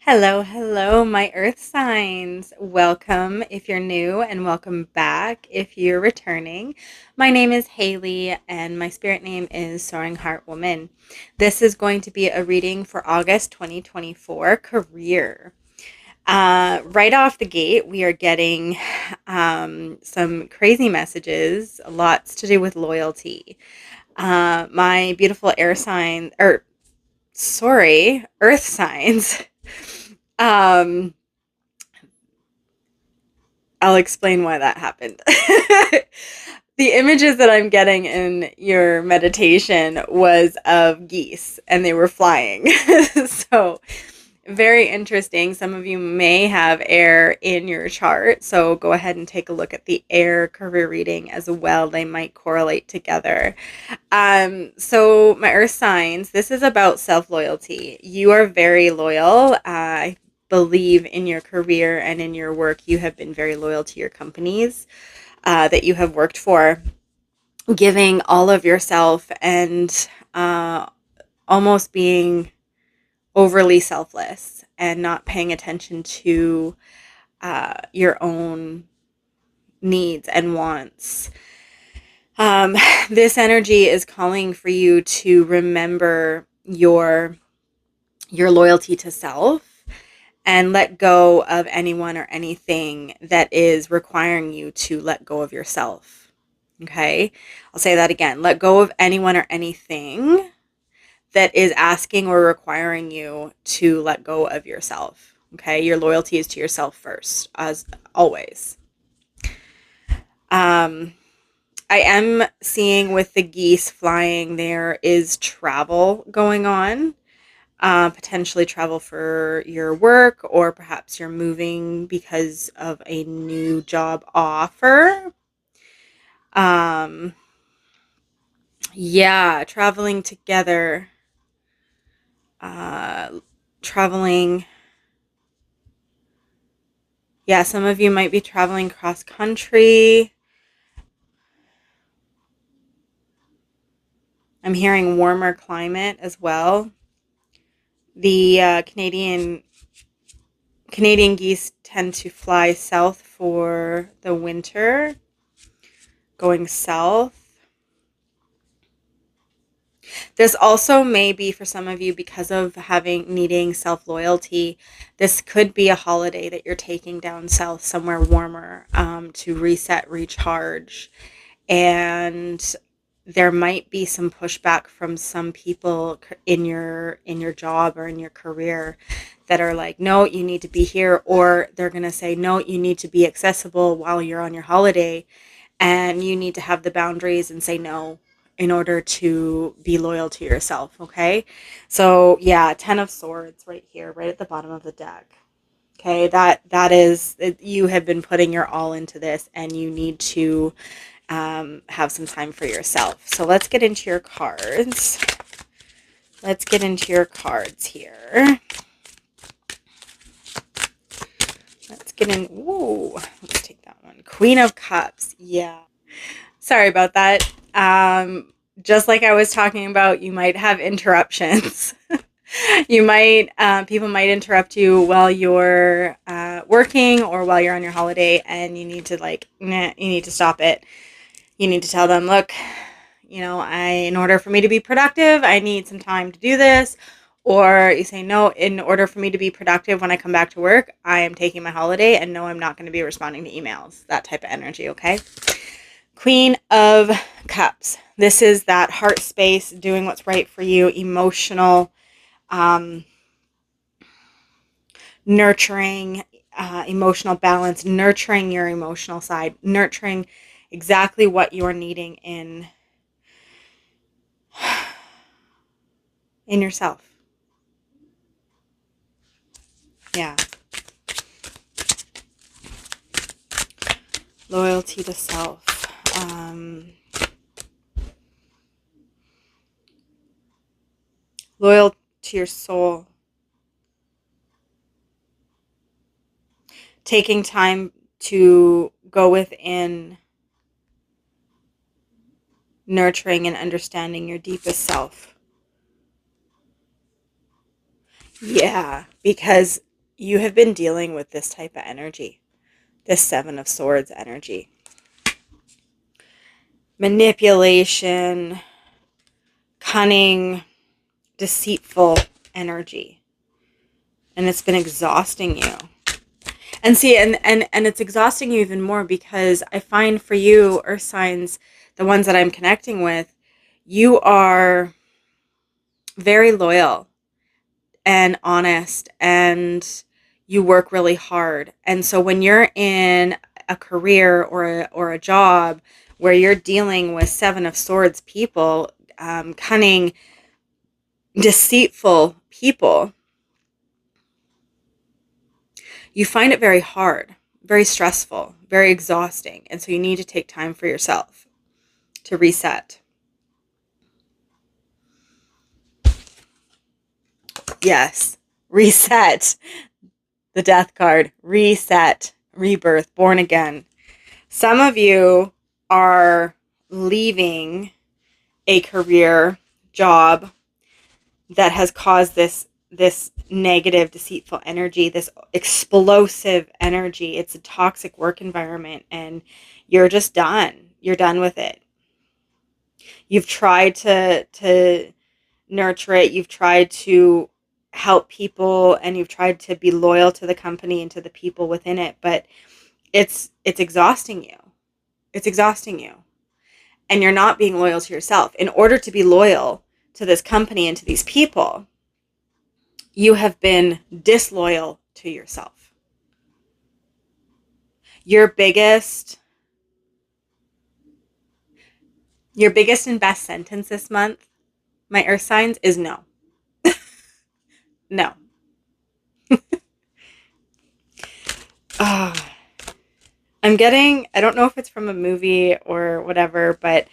Hello, hello, my earth signs. Welcome if you're new, and welcome back if you're returning. My name is Haley, and my spirit name is Soaring Heart Woman. This is going to be a reading for August 2024 career. Right off the gate, we are getting some crazy messages, lots to do with loyalty. My beautiful air sign, or sorry, earth signs. Um, I'll explain why that happened. The images that I'm getting in your meditation was of geese and they were flying. So, very interesting. Some of you may have air in your chart. So, go ahead and take a look at the air career reading as well. They might correlate together. So, my earth signs, this is about self loyalty. You are very loyal. I believe in your career and in your work, you have been very loyal to your companies that you have worked for, giving all of yourself and almost being overly selfless and not paying attention to your own needs and wants. This energy is calling for you to remember your loyalty to self and let go of anyone or anything that is requiring you to let go of yourself. Okay? I'll say that again. Let go of anyone or anything that is asking or requiring you to let go of yourself. Okay? Your loyalty is to yourself first, as always. I am seeing with the geese flying, there is travel going on. Potentially travel for your work, or perhaps you're moving because of a new job offer. Yeah, traveling together. Traveling. Yeah, some of you might be traveling cross country. I'm hearing warmer climate as well. The Canadian geese tend to fly south for the winter, going south. This also may be for some of you because of needing self-loyalty. This could be a holiday that you're taking down south somewhere warmer to reset, recharge. And there might be some pushback from some people in your job or in your career that are like, no, you need to be here, or they're going to say, no, you need to be accessible while you're on your holiday, and you need to have the boundaries and say no in order to be loyal to yourself. Okay, so yeah, 10 of Swords right here, right at the bottom of the deck. Okay, that is, you have been putting your all into this, and you need to have some time for yourself. So let's get into your cards. Let's get into your cards here. Let's get in. Ooh, let's take that one. Queen of Cups. Yeah. Sorry about that. Just like I was talking about, you might have interruptions. You might, people might interrupt you while you're working or while you're on your holiday, and you need to you need to stop it. You need to tell them, look, in order for me to be productive, I need some time to do this. Or you say, no, in order for me to be productive when I come back to work, I am taking my holiday, and no, I'm not going to be responding to emails. That type of energy, okay? Queen of Cups. This is that heart space, doing what's right for you, emotional, nurturing, emotional balance, nurturing your emotional side, nurturing exactly what you're needing in yourself. Yeah. Loyalty to self. Loyal to your soul. Taking time to go within, nurturing and understanding your deepest self. Yeah, because You have been dealing with this type of energy, this Seven of Swords energy. Manipulation, cunning, deceitful energy. And it's been exhausting you. And see, and it's exhausting you even more because I find for you, earth signs, the ones that I'm connecting with, you are very loyal and honest, and you work really hard. And so when you're in a career or a job where you're dealing with Seven of Swords people, cunning, deceitful people, you find it very hard, very stressful, very exhausting. And so you need to take time for yourself to reset. Yes, reset. The death card, reset, rebirth, born again. Some of you are leaving a career job that has caused this negative, deceitful energy, this explosive energy. It's a toxic work environment, and you're just done. You're done with it. You've tried to nurture it. You've tried to help people, and you've tried to be loyal to the company and to the people within it, but it's exhausting you. It's exhausting you. And you're not being loyal to yourself. In order to be loyal to this company and to these people, you have been disloyal to yourself. Your biggest and best sentence this month, my earth signs, is no. No. Oh, I'm getting, I don't know if it's from a movie or whatever, but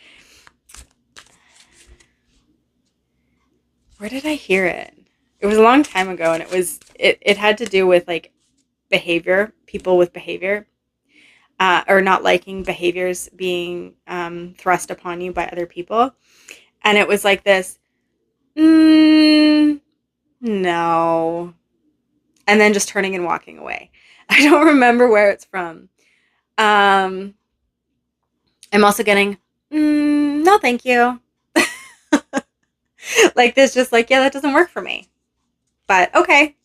where did I hear it? It was a long time ago, and it had to do with like behavior, people with behavior, or not liking behaviors being thrust upon you by other people. And it was like this, no. And then just turning and walking away. I don't remember where it's from. I'm also getting, no, thank you. Like this, just like, yeah, that doesn't work for me. But okay.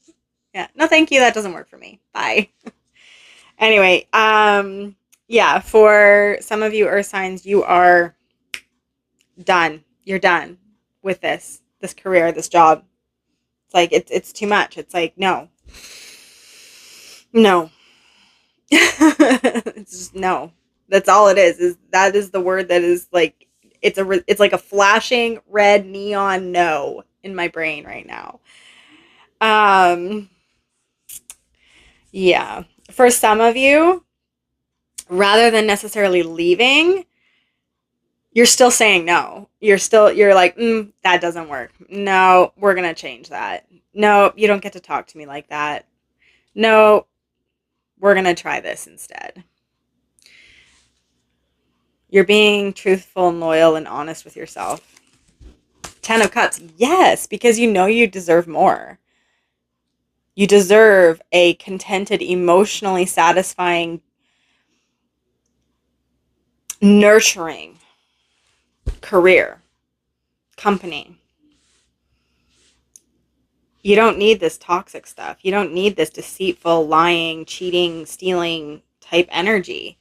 Yeah, no, thank you. That doesn't work for me. Bye. Anyway, yeah, for some of you earth signs, you are done. You're done with this career, this job. It's like, it's too much. It's like, no. It's just no. That's all it is that is the word that is like, it's like a flashing red neon no in my brain right now. Yeah. For some of you, rather than necessarily leaving, you're still saying no. You're like, that doesn't work. No, we're going to change that. No, you don't get to talk to me like that. No, we're going to try this instead. You're being truthful and loyal and honest with yourself. 10 of Cups. Yes, because you know you deserve more. You deserve a contented, emotionally satisfying, nurturing career, company. You don't need this toxic stuff. You don't need this deceitful, lying, cheating, stealing type energy.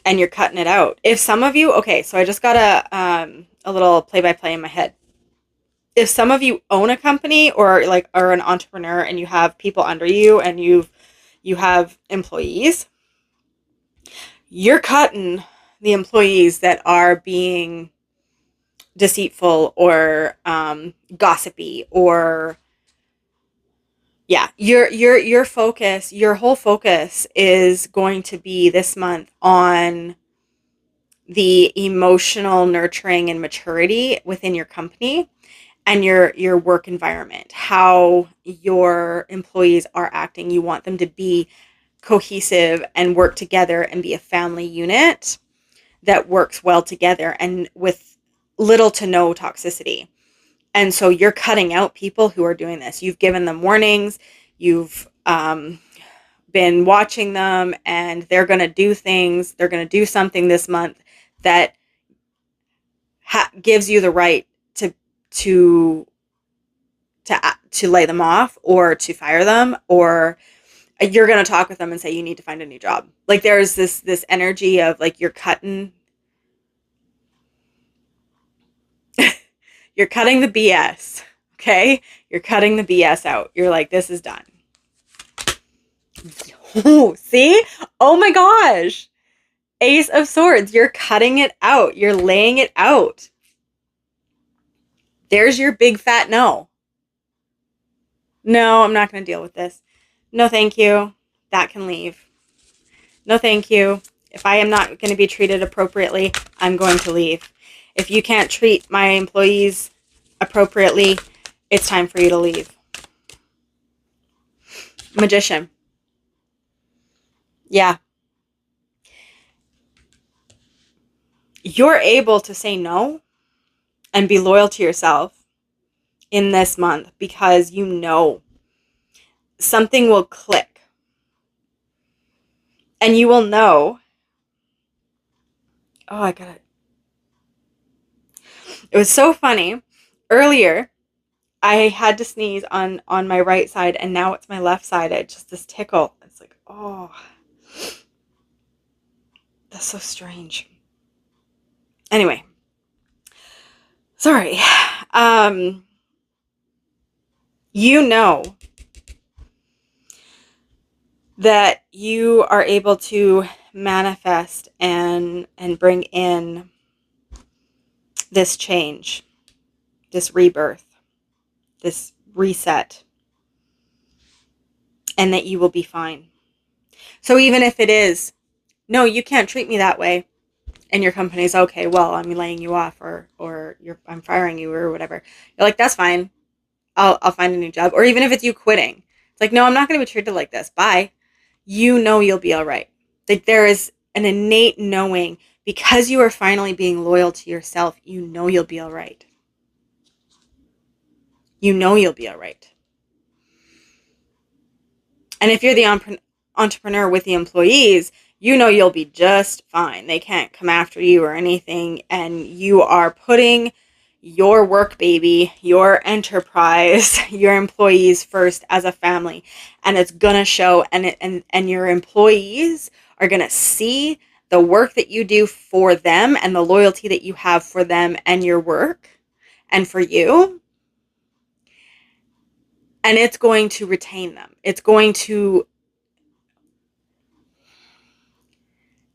And you're cutting it out. If some of you, okay, so I just got a little play-by-play in my head. If some of you own a company or like are an entrepreneur and you have people under you and you have employees, you're cutting the employees that are being deceitful or gossipy, or yeah, your focus, your whole focus is going to be this month on the emotional nurturing and maturity within your company and your work environment, how your employees are acting. You want them to be cohesive and work together and be a family unit that works well together and with little to no toxicity. And so you're cutting out people who are doing this. You've given them warnings. you've been watching them, and they're going to do things. They're going to do something this month that gives you the right to to lay them off or to fire them, or you're going to talk with them and say you need to find a new job. Like there's this energy of like you're cutting you're cutting the BS. Okay? You're cutting the BS out. You're like, this is done. Oh, see? Oh my gosh. Ace of Swords. You're cutting it out. You're laying it out. There's your big fat no. No, I'm not going to deal with this. No, thank you. That can leave. No, thank you. If I am not going to be treated appropriately, I'm going to leave. If you can't treat my employees appropriately, it's time for you to leave. Magician. Yeah. You're able to say no and be loyal to yourself in this month because you know something will click. And you will know. Oh, I got it. It was so funny. Earlier, I had to sneeze on my right side, and now it's my left side. It's just this tickle. It's like, oh, that's so strange. Anyway, sorry. You know that you are able to manifest and bring in this change, this rebirth, this reset, and that you will be fine. So even if it is, no, you can't treat me that way, and your company's okay, well, I'm laying you off, or I'm firing you, or whatever. You're like, that's fine. I'll find a new job. Or even if it's you quitting, it's like, no, I'm not going to be treated like this. Bye. You know you'll be all right. Like there is an innate knowing because you are finally being loyal to yourself. You know you'll be all right. You know you'll be all right. And if you're the entrepreneur with the employees, you know you'll be just fine. They can't come after you or anything. And you are putting your work baby, your enterprise, your employees first as a family. And it's going to show. And your employees are going to see the work that you do for them and the loyalty that you have for them and your work and for you. And it's going to retain them. It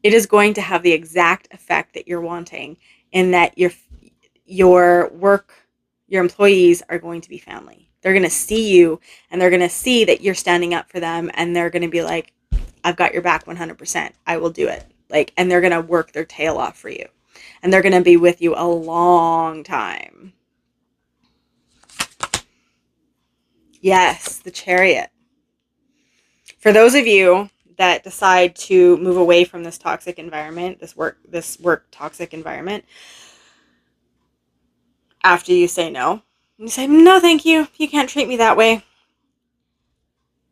is going to have the exact effect that you're wanting, in that your employees are going to be family. They're going to see you, and they're going to see that you're standing up for them, and they're going to be like, I've got your back 100%. I will do it. And they're going to work their tail off for you. And they're going to be with you a long time. Yes, the Chariot. For those of you that decide to move away from this toxic environment, this work toxic environment, after you say no, you say, no, thank you. You can't treat me that way.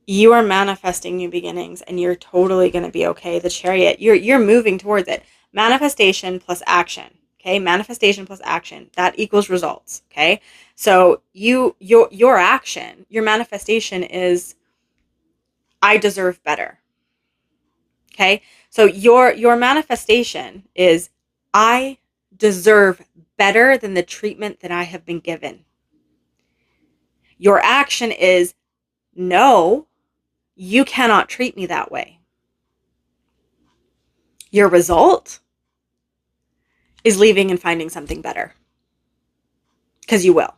You are manifesting new beginnings, and you're totally going to be okay. The Chariot, you're moving towards it. Manifestation plus action. Okay, manifestation plus action, that equals results. Okay, so your action, your manifestation is, I deserve better. Okay, so your manifestation is, I deserve better than the treatment that I have been given. Your action is, no, you cannot treat me that way. Your result is leaving and finding something better. Because you will.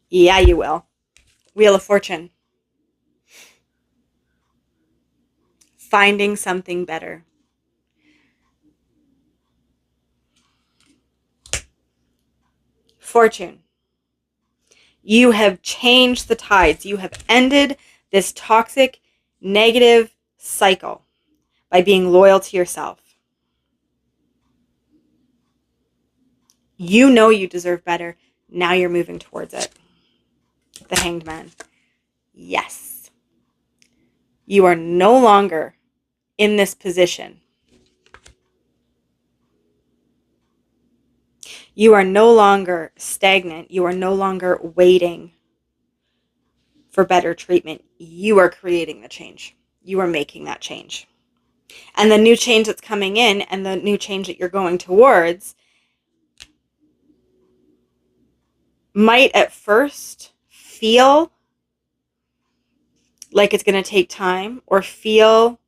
Yeah, you will. Wheel of Fortune. Finding something better. Fortune. You have changed the tides. You have ended this toxic, negative cycle by being loyal to yourself. You know you deserve better. Now you're moving towards it. The Hanged Man. Yes. You are no longer in this position. You are no longer stagnant. You are no longer waiting for better treatment. You are creating the change. You are making that change. And the new change that's coming in and the new change that you're going towards might at first feel like it's going to take time, or feel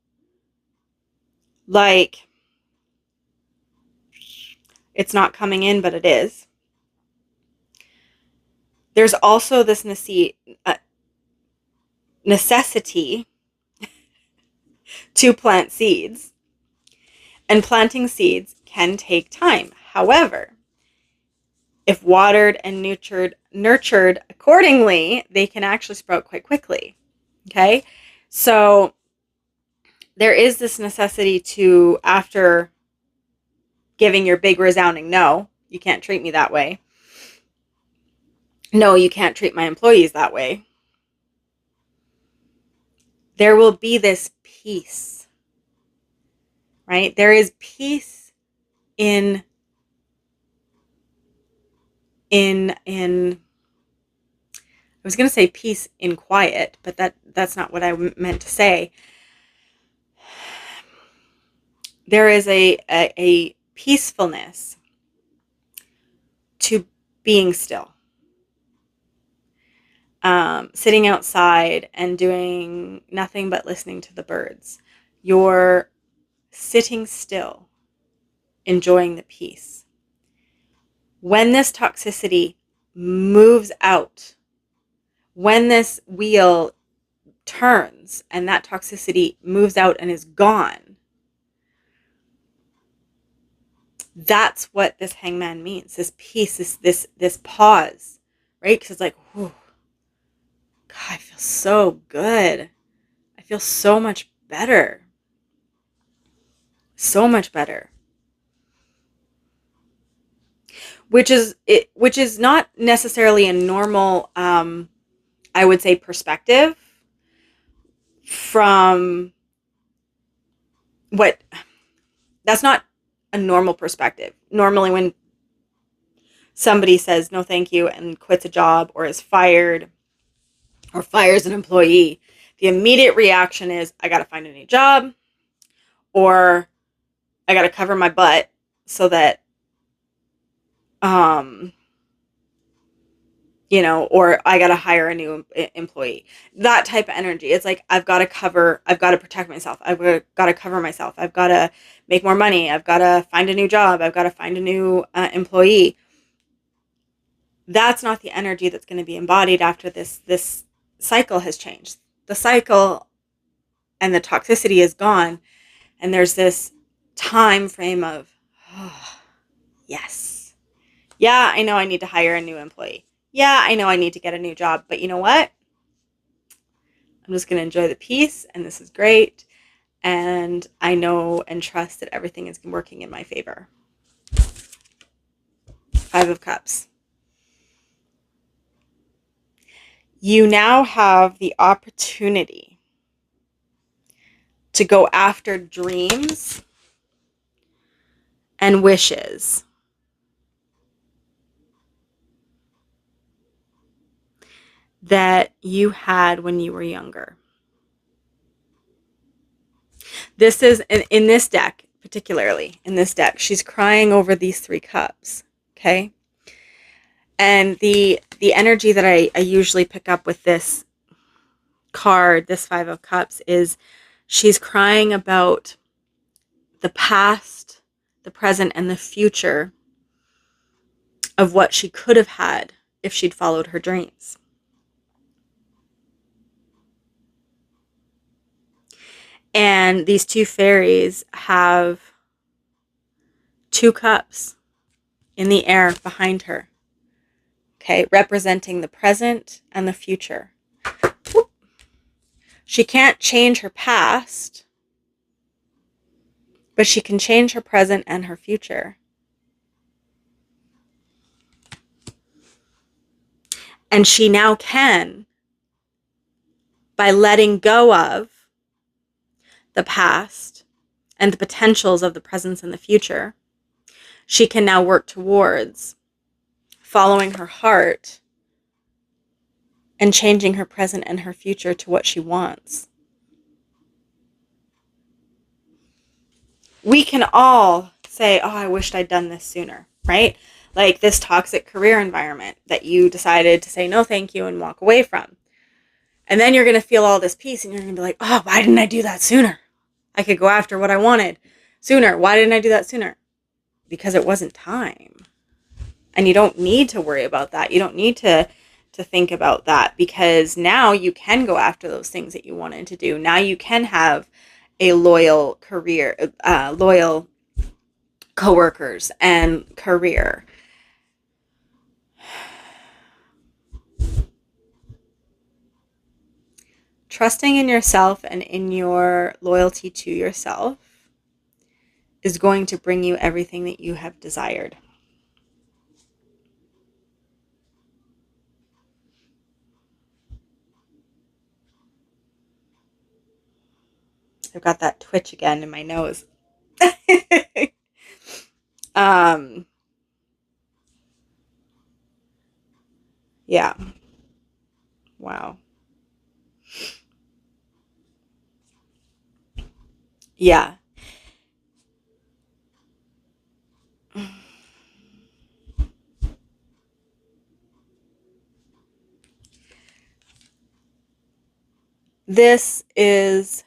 like it's not coming in, but it is. There's also this necessity to plant seeds, and planting seeds can take time. However, if watered and nurtured accordingly, they can actually sprout quite quickly. Okay? So there is this necessity to, after giving your big resounding no, you can't treat me that way. No, you can't treat my employees that way. There will be this peace, right? There is peace in I was going to say peace in quiet, but that's not what I meant to say. There is a peacefulness to being still. Sitting outside and doing nothing but listening to the birds. You're sitting still, enjoying the peace. When this toxicity moves out, when this wheel turns and that toxicity moves out and is gone, that's what this hangman means. This peace, this pause, right? Because it's like, whew, God, I feel so good. I feel so much better. So much better. Which is not necessarily a normal, I would say, perspective from that's not a normal perspective. Normally when somebody says no thank you and quits a job, or is fired, or fires an employee, the immediate reaction is, I got to find a new job, or I got to cover my butt so that, or I got to hire a new employee. That type of energy. It's like, I've got to protect myself. I've got to cover myself. I've got to make more money. I've got to find a new job. I've got to find a new employee. That's not the energy that's going to be embodied after this cycle has changed. The cycle and the toxicity is gone. And there's this time frame of, oh, yes. Yeah, I know I need to hire a new employee. Yeah, I know I need to get a new job. But you know what? I'm just going to enjoy the peace, and this is great. And I know and trust that everything is working in my favor. 5 of Cups. You now have the opportunity to go after dreams and wishes that you had when you were younger. This is, in this deck, particularly in this deck, she's crying over these 3 cups, okay? And the energy that I usually pick up with this card, this 5 of Cups, is she's crying about the past, the present, and the future of what she could have had if she'd followed her dreams. And these 2 fairies have 2 cups in the air behind her, okay, representing the present and the future. She can't change her past, but she can change her present and her future. And she now can, by letting go of the past and the potentials of the present and the future, she can now work towards following her heart and changing her present and her future to what she wants. We can all say, oh, I wished I'd done this sooner, right? Like this toxic career environment that you decided to say no thank you and walk away from. And then you're going to feel all this peace and you're going to be like, oh, why didn't I do that sooner? I could go after what I wanted sooner. Why didn't I do that sooner? Because it wasn't time. And you don't need to worry about that. You don't need to think about that, because now you can go after those things that you wanted to do. Now you can have a loyal career, loyal coworkers and career. Trusting in yourself and in your loyalty to yourself is going to bring you everything that you have desired. I've got that twitch again in my nose. Yeah. Wow. Yeah. This is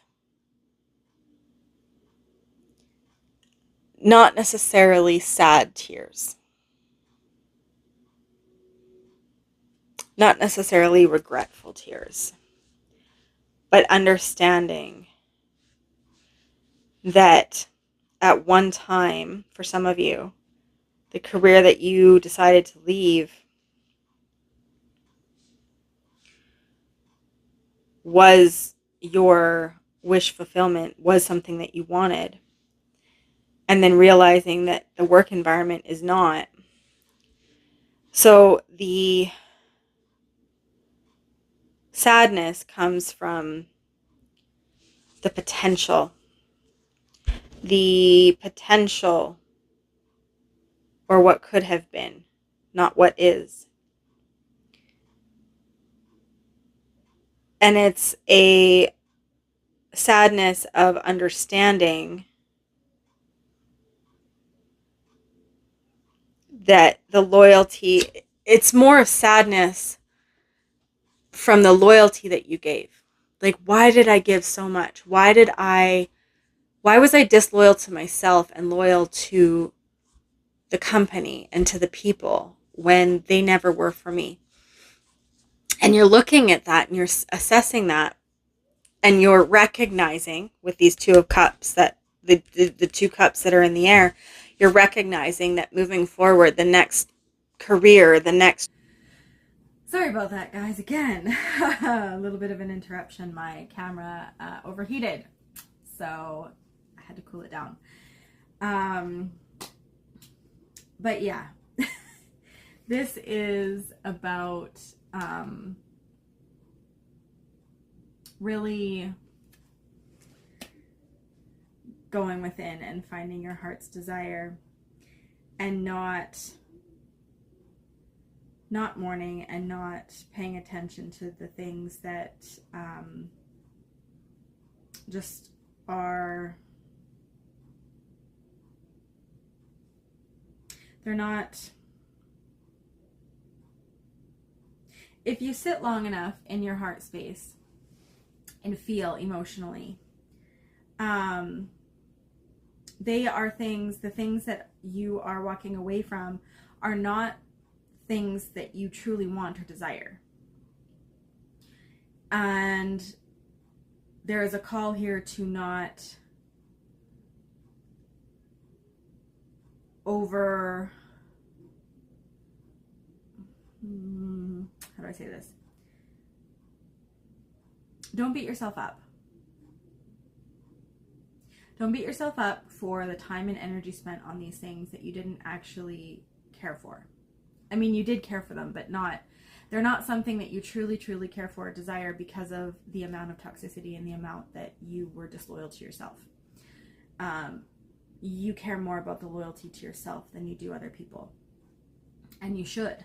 not necessarily sad tears, not necessarily regretful tears, but understanding that at one time, for some of you, the career that you decided to leave was your wish fulfillment, was something that you wanted, and then realizing that the work environment is not. So the sadness comes from the potential or what could have been, not what is. And it's a sadness of understanding that the loyalty, it's more of sadness from the loyalty that you gave. Like, why did I give so much? Why was I disloyal to myself and loyal to the company and to the people when they never were for me? And you're looking at that and you're assessing that, and you're recognizing with these two of cups, that the two cups that are in the air, you're recognizing that moving forward, the next career, the next... Sorry about that, guys. Again, a little bit of an interruption. My camera overheated, so I had to cool it down. But yeah, this is about really going within and finding your heart's desire, and not mourning and not paying attention to the things that just are, they're not. If you sit long enough in your heart space and feel emotionally, they are things, the things that you are walking away from are not things that you truly want or desire. And there is a call here to not how do I say this? Don't beat yourself up. Don't beat yourself up for the time and energy spent on these things that you didn't actually care for. I mean, you did care for them, but not They're not something that you truly, truly care for or desire because of the amount of toxicity and the amount that you were disloyal to yourself. You care more about the loyalty to yourself than you do other people. And you should.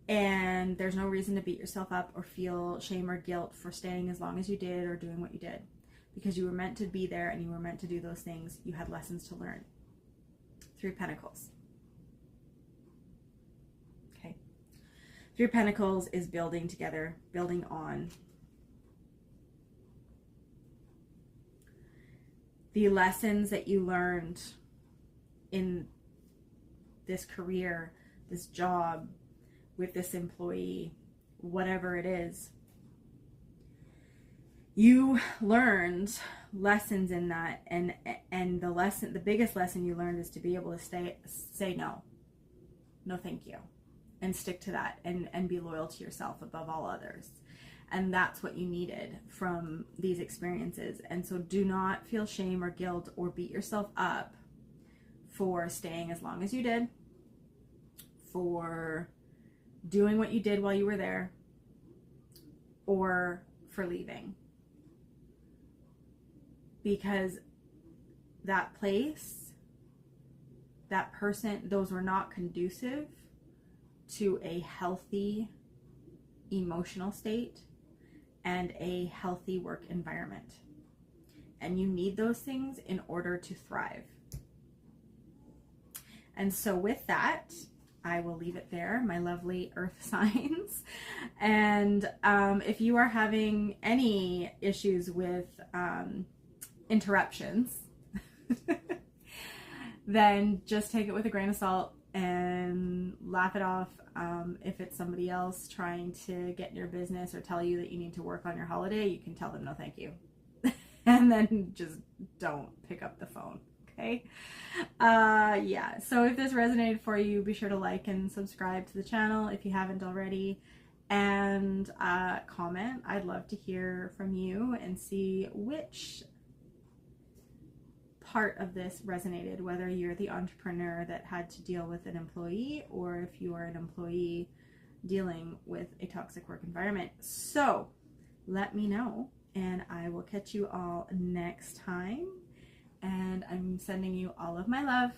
And there's no reason to beat yourself up or feel shame or guilt for staying as long as you did or doing what you did. Because you were meant to be there and you were meant to do those things. You had lessons to learn. 3 of Pentacles. Okay. 3 of Pentacles is building together, building on. The lessons that you learned in this career, this job, with this employee, whatever it is, you learned lessons in that, and the biggest lesson you learned is to be able to say no, thank you, and stick to that, and be loyal to yourself above all others. And that's what you needed from these experiences. And so do not feel shame or guilt or beat yourself up for staying as long as you did, for doing what you did while you were there, or for leaving. Because that place, that person, those were not conducive to a healthy emotional state and a healthy work environment. And you need those things in order to thrive. And so with that, I will leave it there, my lovely earth signs. And if you are having any issues with interruptions, then just take it with a grain of salt and laugh it off. If it's somebody else trying to get in your business or tell you that you need to work on your holiday, you can tell them no thank you. And then just don't pick up the phone. Okay. Yeah. So if this resonated for you, be sure to like and subscribe to the channel if you haven't already, and comment. I'd love to hear from you and see which part of this resonated, whether you're the entrepreneur that had to deal with an employee or if you are an employee dealing with a toxic work environment. So let me know, and I will catch you all next time. And I'm sending you all of my love.